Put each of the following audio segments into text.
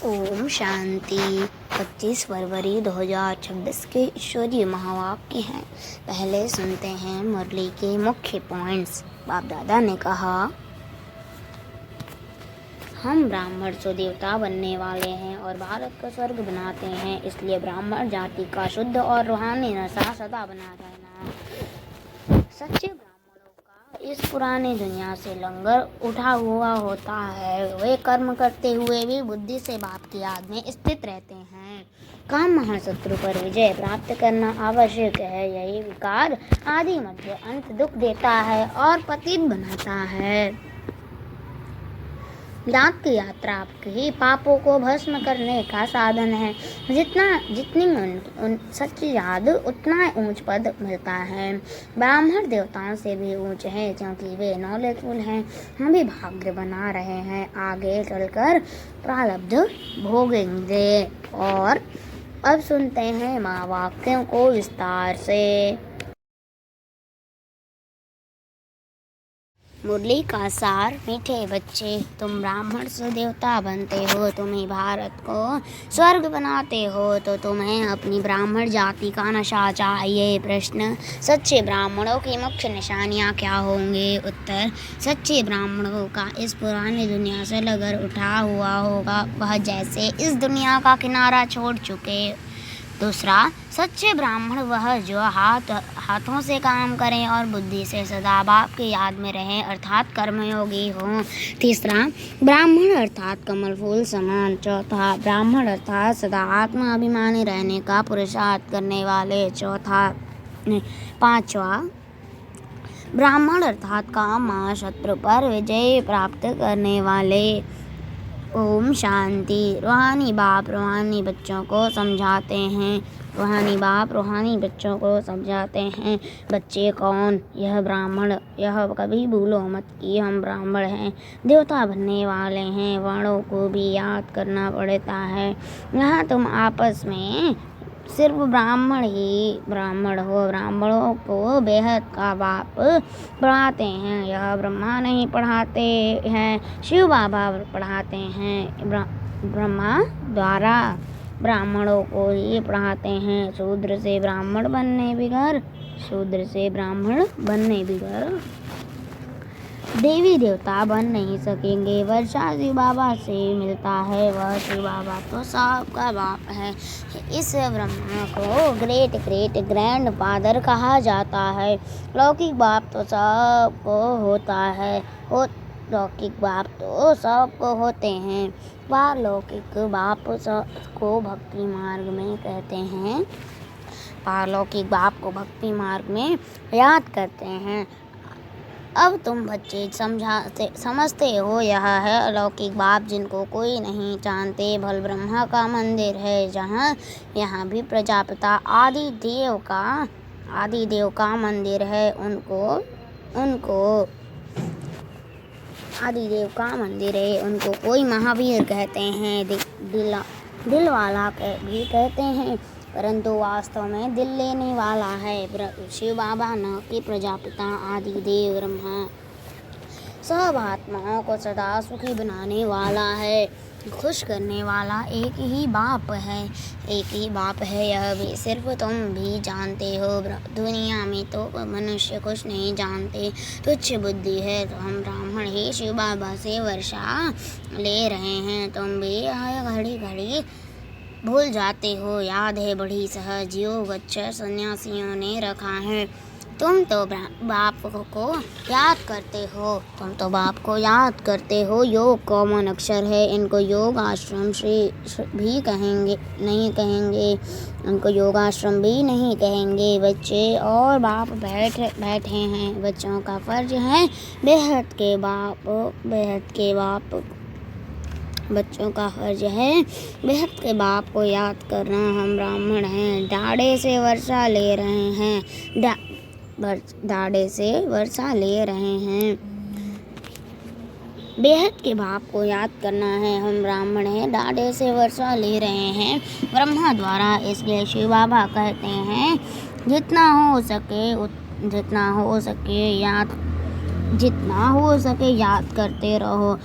ओम शांति। 25 फरवरी 2026 के ईश्वरीय महावाक्य हैं। पहले सुनते हैं मुरली के मुख्य पॉइंट्स। बाप दादा ने कहा, हम ब्राह्मण तो देवता बनने वाले हैं और भारत को स्वर्ग बनाते हैं, इसलिए ब्राह्मण जाति का शुद्ध और रूहानी नशा सदा बना रहना। सच्चे ब्राह्मणों का इस पुरानी दुनिया से लंगर उठा हुआ होता है। वे कर्म करते हुए भी बुद्धि से बाप की याद में स्थित रहते हैं। काम महाशत्रु पर विजय प्राप्त करना आवश्यक है। यही विकार आदि मध्य अंत दुख देता है और पतित बनाता है। याद की यात्रा आपके पापों को भस्म करने का साधन है। जितनी सच्ची याद उतना ऊंच पद मिलता है। ब्राह्मण देवताओं से भी ऊंच है क्योंकि वे नॉलेजफुल हैं। हम भी भाग्य बना रहे हैं, आगे चलकर प्रारब्ध भोगेंगे। और अब सुनते हैं महावाक्यों को विस्तार से। मुरली का सार। मीठे बच्चे, तुम ब्राह्मण से देवता बनते हो, तुम्हें भारत को स्वर्ग बनाते हो, तो तुम्हें अपनी ब्राह्मण जाति का नशा चाहिए। प्रश्न, सच्चे ब्राह्मणों की मुख्य निशानियाँ क्या होंगे? उत्तर, सच्चे ब्राह्मणों का इस पुरानी दुनिया से लगन उठा हुआ होगा, वह जैसे इस दुनिया का किनारा छोड़ चुके। दूसरा, सच्चे ब्राह्मण वह जो हाथों से काम करें और बुद्धि से सदा बाप की याद में रहें, अर्थात कर्मयोगी हों। तीसरा, ब्राह्मण अर्थात कमल फूल समान। चौथा, ब्राह्मण अर्थात सदा आत्माभिमानी रहने का पुरुषार्थ करने वाले। पांचवा, ब्राह्मण अर्थात काम महाशत्रु पर विजय प्राप्त करने वाले। ओम शांति। रूहानी बाप रूहानी बच्चों को समझाते हैं। रूहानी बाप रूहानी बच्चों को समझाते हैं। बच्चे कौन? यह ब्राह्मण। यह कभी भूलो मत कि हम ब्राह्मण हैं, देवता बनने वाले हैं। वर्णों को भी याद करना पड़ता है। यहाँ तुम आपस में सिर्फ ब्राह्मण ही ब्राह्मण हो। ब्राह्मणों को बेहद का बाप पढ़ाते हैं। यह ब्रह्मा नहीं पढ़ाते हैं, शिव बाबा पढ़ाते हैं। ब्रह्मा द्वारा ब्राह्मणों को ही पढ़ाते हैं। शूद्र से ब्राह्मण बनने बिगर, शूद्र से ब्राह्मण बनने बिगर देवी देवता बन नहीं सकेंगे। वर्षा शिव बाबा से मिलता है, वह शिव बाबा तो सबका बाप है। इस ब्रह्मा को ग्रेट ग्रेट ग्रैंड फादर कहा जाता है। लौकिक बाप तो सबको होता है, लौकिक बाप तो सबको होते हैं। पारलौकिक बाप को भक्ति मार्ग में कहते हैं, पारलौकिक बाप को भक्ति मार्ग में याद करते हैं। अब तुम बच्चे समझते हो, यह है अलौकिक बाप जिनको कोई नहीं जानते। भल ब्रह्मा का मंदिर है, जहाँ यहाँ भी प्रजापिता आदि देव का मंदिर है। उनको कोई महावीर कहते हैं, दिल वाला भी कहते हैं, परंतु वास्तव में दिल लेने वाला है शिव बाबा, न कि प्रजापिता आदि देव ब्रह्मा। सब आत्माओं को सदा सुखी बनाने वाला है, खुश करने वाला एक ही बाप है। यह भी सिर्फ तुम भी जानते हो। दुनिया में तो मनुष्य कुछ नहीं जानते, तुच्छ बुद्धि है। तो हम ब्राह्मण ही शिव बाबा से वर्षा ले रहे हैं। तुम भी घड़ी घड़ी भूल जाते हो। याद है बड़ी सहज योग अच्छा सन्यासियों ने रखा है। तुम तो बाप को याद करते हो। योग कॉमन अक्षर है, इनको योग आश्रम भी नहीं कहेंगे। बच्चे और बाप बैठे हैं। बच्चों का फर्ज है बच्चों का फर्ज है बेहद के बाप को याद करना। हम ब्राह्मण हैं, दाढ़े से वर्षा ले रहे हैं। बेहद के बाप को याद करना है। हम ब्राह्मण हैं, दाढ़े से वर्षा ले रहे हैं ब्रह्मा द्वारा। इसलिए शिव बाबा कहते हैं, जितना हो सके जितना हो सके याद करते रहो।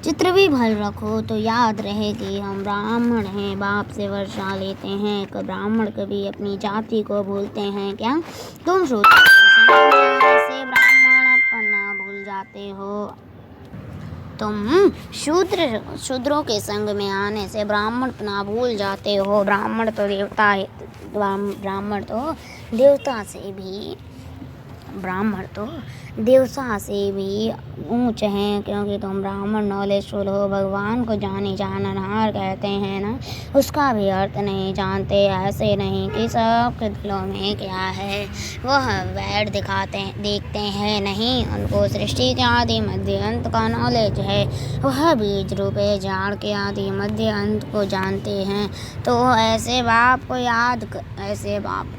चित्र भी भर रखो तो याद रहे कि हम ब्राह्मण हैं, बाप से वर्षा लेते हैं। ब्राह्मण कभी अपनी जाति को भूलते हैं क्या? तुम शूद्र से ब्राह्मण अपना भूल जाते हो। तुम शूद्रों के संग में आने से ब्राह्मण अपना भूल जाते हो। ब्राह्मण तो देवता से भी ऊंच हैं, क्योंकि तुम ब्राह्मण नॉलेजफुल हो। भगवान को जाने जानहार कहते हैं ना, उसका भी अर्थ नहीं जानते। ऐसे नहीं कि सबके दिलों में क्या है वह वैर देखते हैं नहीं, उनको सृष्टि के आदि मध्य अंत का नॉलेज है। वह बीज रूपे झाड़ के आदि मध्य अंत को जानते हैं। तो ऐसे बाप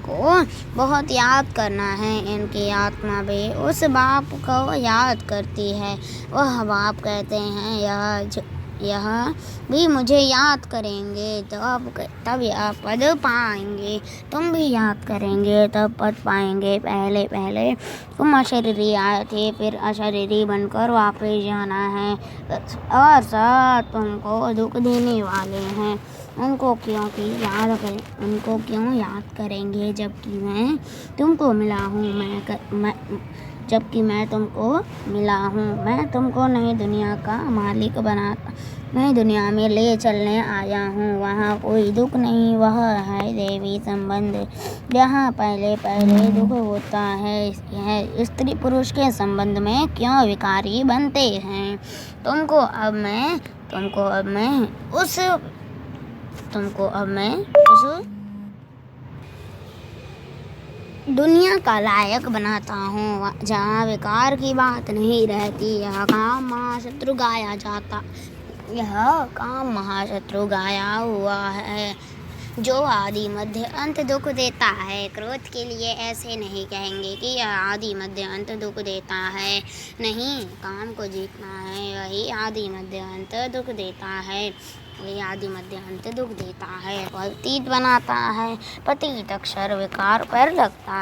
को बहुत याद करना है। इनकी आत्मा भी उस बाप को याद करती है। वह बाप कहते हैं यह भी मुझे याद करेंगे तब यह पद पाएंगे। तुम भी याद करेंगे तब पद पाएंगे। पहले तुम अशरीरी आए थे, फिर अशरीरी बनकर वापस जाना है, और सब तुमको दुख देने वाले हैं। उनको क्यों याद करेंगे जबकि मैं तुमको मिला हूँ। मैं तुमको नई दुनिया का मालिक बनाता, नई दुनिया में ले चलने आया हूँ। वहाँ कोई दुख नहीं, वह है दैवी संबंध। यहाँ पहले दुख होता है। यह स्त्री पुरुष के संबंध में क्यों विकारी बनते हैं? तुमको अब मैं उस दुनिया का लायक बनाता हूँ जहाँ विकार की बात नहीं रहती। यह काम महाशत्रु गाया हुआ है, जो आदि मध्य अंत दुख देता है। क्रोध के लिए ऐसे नहीं कहेंगे कि यह आदि मध्य अंत दुख देता है। नहीं, काम को जीतना है, वही आदि मध्य अंत दुख देता है। पतित बनाता है। पतित अक्षर विकार पर लगता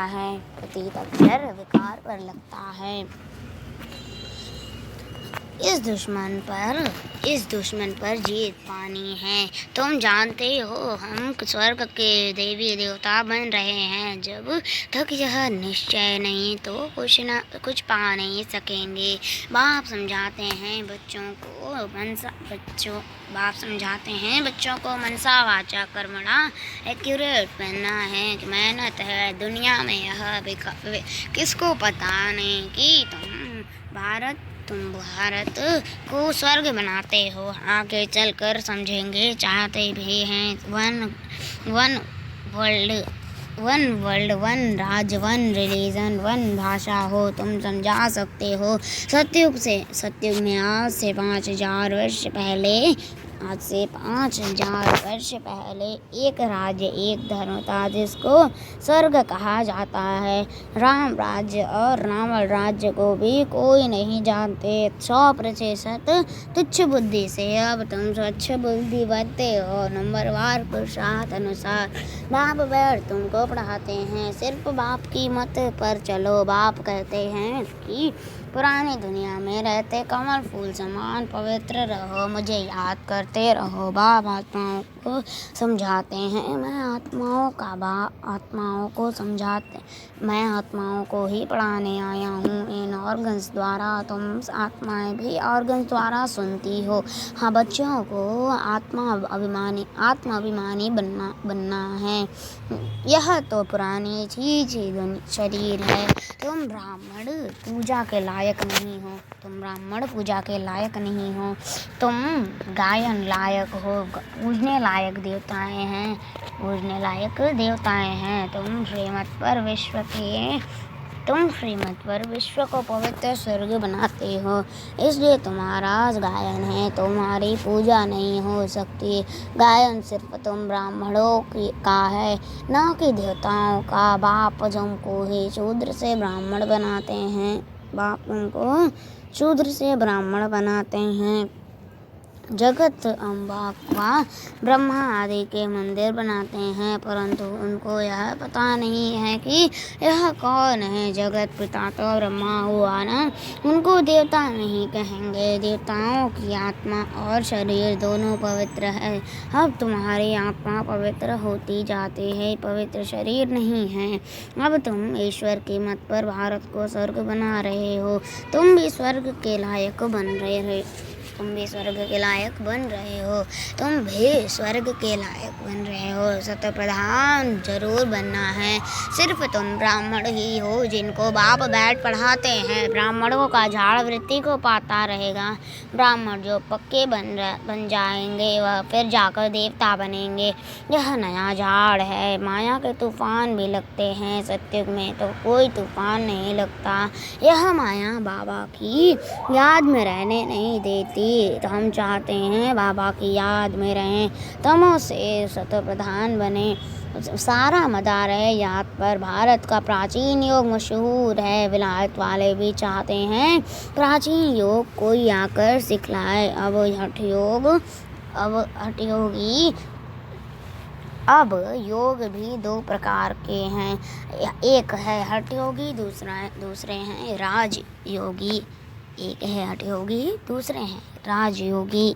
है। इस दुश्मन पर जीत पानी है। तुम जानते हो हम स्वर्ग के देवी देवता बन रहे हैं। जब तक यह निश्चय नहीं तो कुछ पा नहीं सकेंगे। बाप समझाते हैं बच्चों को मनसा वाचा कर्मणा एक्यूरेट बनना है, मेहनत है दुनिया में। यह किसको पता नहीं कि तुम भारत को स्वर्ग बनाते हो। आगे चलकर समझेंगे, चाहते भी हैं। वन वर्ल्ड, वन राज, वन रिलीजन, वन भाषा हो। तुम समझा सकते हो। सतयुग में आज से 5,000 वर्ष पहले एक राज्य, एक धर्म था जिसको स्वर्ग कहा जाता है। राम राज्य और रावण राज्य को भी कोई नहीं जानते। 100% तुच्छ बुद्धि से अब तुम स्वच्छ बुद्धि बनते हो। नंबरवार पुरुषार्थ अनुसार बाप बैठ तुमको पढ़ाते हैं। सिर्फ बाप की मत पर चलो। बाप कहते हैं कि पुरानी दुनिया में रहते कमल फूल समान पवित्र रहो, मुझे याद करते रहो। बाप आत्माओं को समझाते हैं। मैं आत्माओं को ही पढ़ाने आया हूँ। इन ऑर्गन्स द्वारा तुम आत्माएं भी ऑर्गन्स द्वारा सुनती हो। हाँ, बच्चों को आत्मा अभिमानी बनना है। यह तो पुरानी चीज शरीर है। तुम ब्राह्मण पूजा के लायक नहीं हो। तुम गायन लायक हो। पूजने लायक देवताएं हैं। तुम श्रीमत पर विश्व को पवित्र स्वर्ग बनाते हो। इसलिए तुम्हारा गायन है, तुम्हारी पूजा नहीं हो सकती। गायन सिर्फ तुम ब्राह्मणों का है, न कि देवताओं का। बाप तुमको ही शूद्र से ब्राह्मण बनाते हैं। जगत अम्बा व ब्रह्मा आदि के मंदिर बनाते हैं, परंतु उनको यह पता नहीं है कि यह कौन है। जगत पिता तो ब्रह्मा हुआ ना, उनको देवता नहीं कहेंगे। देवताओं की आत्मा और शरीर दोनों पवित्र है। अब तुम्हारी आत्मा पवित्र होती जाती है, पवित्र शरीर नहीं है। अब तुम ईश्वर के मत पर भारत को स्वर्ग बना रहे हो। तुम भी स्वर्ग के लायक बन रहे हो। तुम भी स्वर्ग के लायक बन रहे हो। तुम भी स्वर्ग के लायक बन रहे हो। सत्य प्रधान जरूर बनना है। सिर्फ तुम ब्राह्मण ही हो जिनको बाप बैठ पढ़ाते हैं। ब्राह्मणों का झाड़ वृत्ति को पाता रहेगा। ब्राह्मण जो पक्के बन जाएंगे वह फिर जाकर देवता बनेंगे। यह नया झाड़ है। माया के तूफान भी लगते हैं, सत्युग में तो कोई तूफान नहीं लगता। यह माया बाबा की याद में रहने नहीं देती। तो हम चाहते हैं बाबा की याद में रहें, तमो से सत्य प्रधान बने। सारा मदार है याद पर। भारत का प्राचीन योग मशहूर है। विलायत वाले भी चाहते हैं प्राचीन योग कोई आकर सिखलाए। अब योग भी दो प्रकार के हैं। एक है हठ योगी, दूसरे हैं राजयोगी। एक है हठ योगी, दूसरे हैं राजयोगी।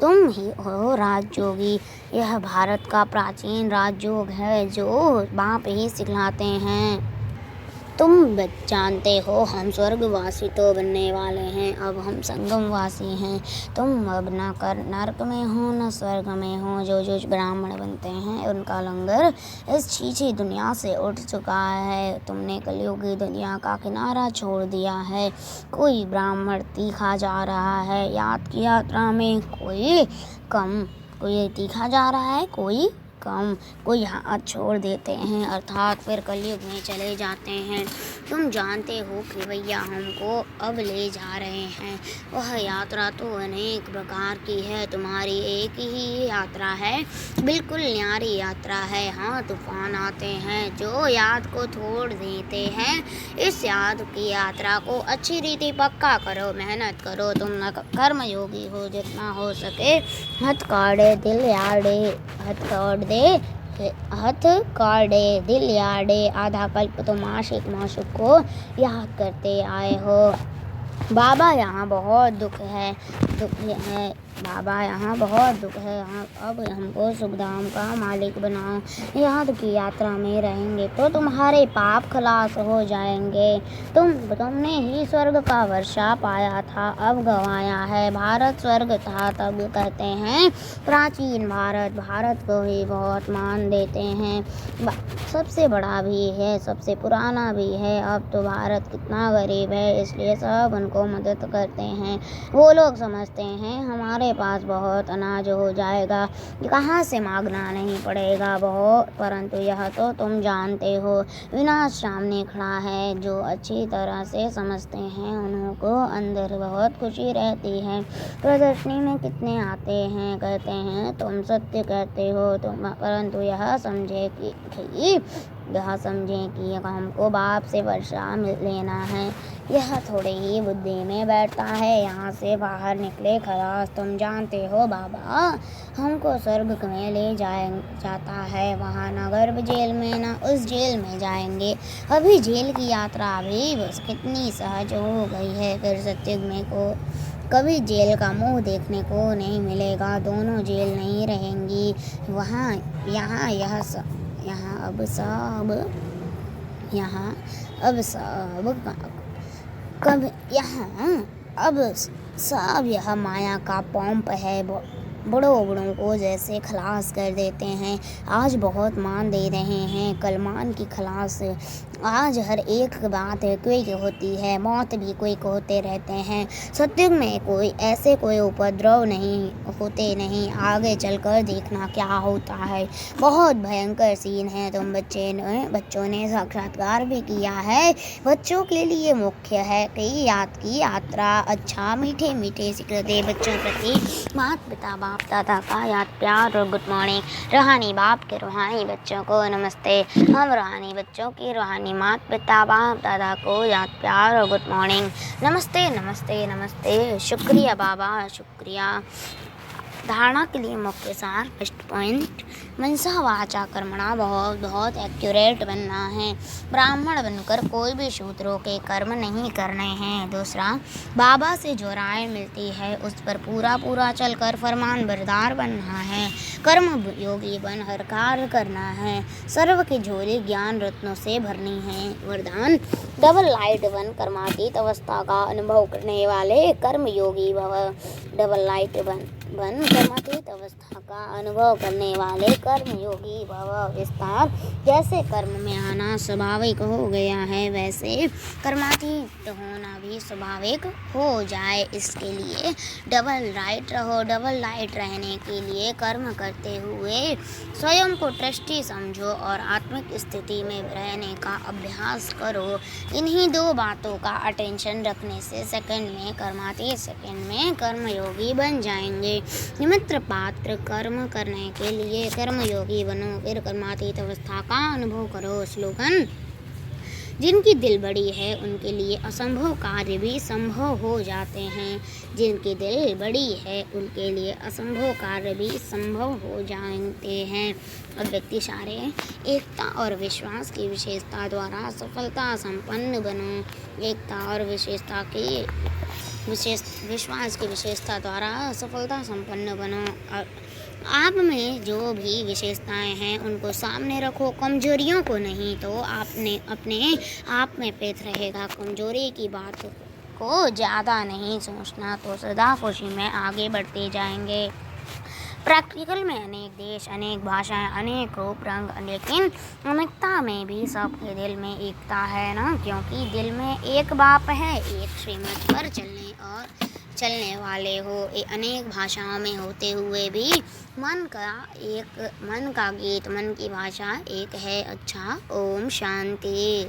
तुम ही हो राजयोगी। यह भारत का प्राचीन राजयोग है जो बाप ही सिखलाते हैं। तुम जानते हो हम स्वर्गवासी तो बनने वाले हैं, अब हम संगमवासी हैं। तुम अब न कर नरक में हो न स्वर्ग में हो। जो ब्राह्मण बनते हैं उनका लंगर इस छीछी दुनिया से उठ चुका है। तुमने कलयुगी दुनिया का किनारा छोड़ दिया है। कोई ब्राह्मण तीखा जा रहा है याद की यात्रा में, कोई तीखा जा रहा है, कोई कम, कोई हाथ छोड़ देते हैं अर्थात फिर कलयुग में चले जाते हैं। तुम जानते हो कि भैया हमको अब ले जा रहे हैं। वह यात्रा तो अनेक प्रकार की है, तुम्हारी एक ही यात्रा है, बिल्कुल न्यारी यात्रा है। हाँ, तूफान आते हैं जो याद को तोड़ देते हैं। इस याद की यात्रा को अच्छी रीति पक्का करो, मेहनत करो। तुम कर्म योगी हो, जितना हो सके हथ काढ़े दिल याड़े। आधा कल्प तुम आशिक माशुक को याद करते आए हो। बाबा यहाँ बहुत दुख है। बाबा यहाँ बहुत दुख है। अब हमको सुखधाम का मालिक बनाओ। याद की यात्रा में रहेंगे तो तुम्हारे पाप खलास हो जाएंगे। तुमने ही स्वर्ग का वर्षा पाया था, अब गंवाया है। भारत स्वर्ग था तब कहते हैं प्राचीन भारत को ही बहुत मान देते हैं। सबसे बड़ा भी है, सबसे पुराना भी है। अब तो भारत कितना गरीब है, इसलिए सब उनको मदद करते हैं। वो लोग समझते हैं हमारे पास बहुत अनाज हो जाएगा, कहाँ से मांगना नहीं पड़ेगा बहुत। परंतु यह तो तुम जानते हो विनाश सामने खड़ा है। जो अच्छी तरह से समझते हैं उन्हों को अंदर बहुत खुशी रहती है। प्रदर्शनी में कितने आते हैं, कहते हैं तुम सत्य कहते हो, परंतु यह समझें कि हमको बाप से वर्षा लेना है। यह थोड़े ही बुद्धि में बैठता है, यहाँ से बाहर निकले खलास। तुम जानते हो बाबा हमको स्वर्ग में ले जाता है, वहाँ न गर्भ जेल में न उस जेल में जाएंगे। अभी जेल की यात्रा भी बस कितनी सहज हो गई है, फिर सत्युग में को कभी जेल का मुंह देखने को नहीं मिलेगा। दोनों जेल नहीं रहेंगी वहाँ। अब सब यह माया का पंप है। बड़ों को जैसे खलास कर देते हैं। आज बहुत मान दे रहे हैं, कल मान की खलास। आज हर एक बात कोई की होती है, मौत भी कोई को होते रहते हैं। सत्युग में कोई उपद्रव होते नहीं। आगे चलकर देखना क्या होता है, बहुत भयंकर सीन है। तुम बच्चों ने साक्षात्कार भी किया है। बच्चों के लिए मुख्य है कि याद की यात्रा। अच्छा, मीठे मीठे सिकरते बच्चों प्रति माता पिता बाप दादा का याद प्यार और गुड मॉर्निंग। रूहानी बाप के रूहानी बच्चों को नमस्ते। हम रूहानी बच्चों की रूहानी अपने माता पिता बाप दादा को याद प्यार और गुड मॉर्निंग। नमस्ते नमस्ते नमस्ते। शुक्रिया बाबा शुक्रिया। धारणा के लिए मुख्य सार फर्स्ट पॉइंट, मनसा वाचा कर्मणा बहुत बहुत एक्यूरेट बनना है। ब्राह्मण बनकर कोई भी शूद्रों के कर्म नहीं करने हैं। दूसरा, बाबा से जो राय मिलती है उस पर पूरा पूरा चलकर फरमान बरदार बनना है। कर्म योगी बन हर कार्य करना है। सर्व की झोली ज्ञान रत्नों से भरनी है। वरदान, डबल लाइट बन कर्मातीत अवस्था का अनुभव करने वाले कर्म योगी भव। डबल लाइट बन कर्मातीत अवस्था का अनुभव करने वाले कर्म योगी भव। विस्तार, जैसे कर्म में आना स्वाभाविक हो गया है वैसे कर्मातीत होना भी स्वाभाविक हो जाए, इसके लिए डबल लाइट रहो। डबल लाइट रहने के लिए कर्म करते हुए स्वयं को ट्रस्टी समझो और आत्मिक स्थिति में रहने का अभ्यास करो। इन्हीं दो बातों का अटेंशन रखने से सेकंड में कर्मातीत, सेकंड में कर्मयोगी बन जाएंगे। निमित्त पात्र कर्म करने के लिए कर्मयोगी बनो, फिर कर्मातीत अवस्था का अनुभव करो। स्लोगन, जिनकी दिल बड़ी है उनके लिए असंभव कार्य भी संभव हो जाते हैं। जिनकी दिल बड़ी है उनके लिए असंभव कार्य भी संभव हो जाते हैं। अब व्यक्ति सारे एकता और विश्वास की विशेषता द्वारा सफलता संपन्न बनो। एकता और विश्वास की विशेषता द्वारा सफलता संपन्न बनो। और आप में जो भी विशेषताएं हैं उनको सामने रखो, कमजोरियों को नहीं, तो आपने अपने आप में पेत रहेगा। कमजोरी की बात को ज़्यादा नहीं सोचना, तो सदा खुशी में आगे बढ़ते जाएंगे। प्रैक्टिकल में अनेक देश, अनेक भाषाएं, अनेक रूप रंग, लेकिन अनेकता में भी सबके दिल में एकता है ना, क्योंकि दिल में एक बाप है। एक श्रीमत पर चलने वाले हो। अनेक भाषाओं में होते हुए भी मन का गीत, मन की भाषा एक है। अच्छा, ओम शांति।